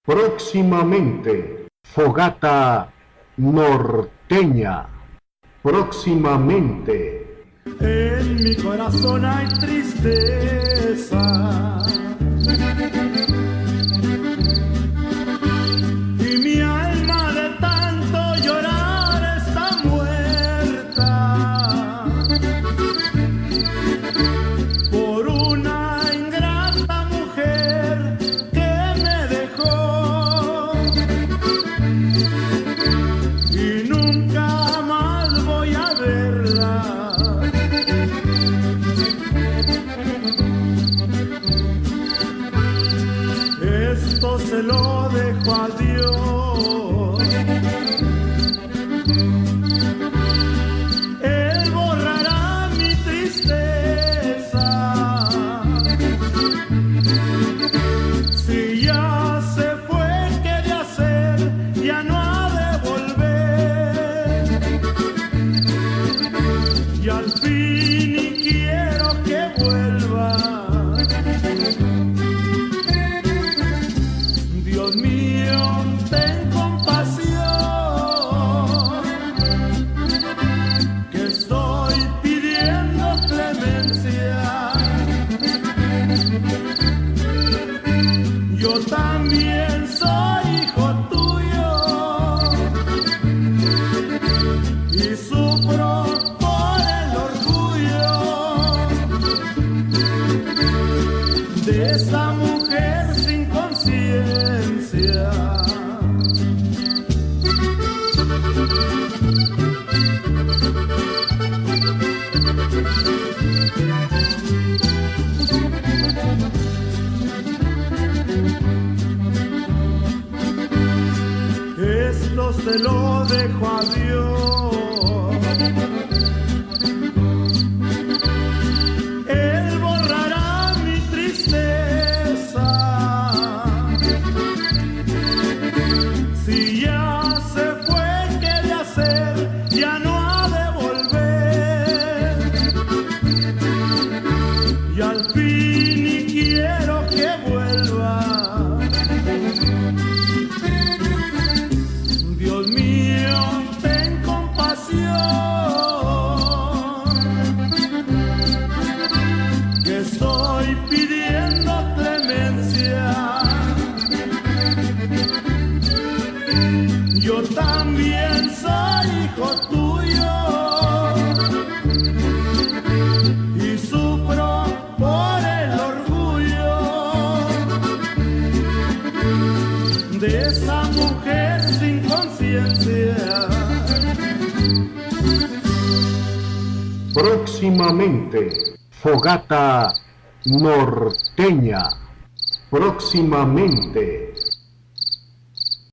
Próximamente, fogata norteña. Próximamente. En mi corazón hay tristeza y mi alma de tanto llorar está muerta por una ingrata mujer que me dejó y nunca más voy a verla. Esto se lo dejo a Dios. Él borrará mi tristeza. Si ya se fue, ¿qué de hacer? Ya no ha de volver. Y al fin y quiero que vuelva. Dios mío, ten compasión, que estoy pidiendo clemencia. Yo también soy hijo tuyo y sufro por el orgullo de esta mujer sin conciencia. Esto se lo dejo a Dios. Él borrará mi tristeza. Si ya se fue, ¿qué de hacer? Ya no ha de volver. Y al fin y quiero que vuelva. Dios mío, ten compasión, que estoy pidiendo clemencia. Yo también soy hijo tuyo y sufro por el orgullo de esa mujer sin conciencia. Próximamente, fogata norteña. Próximamente.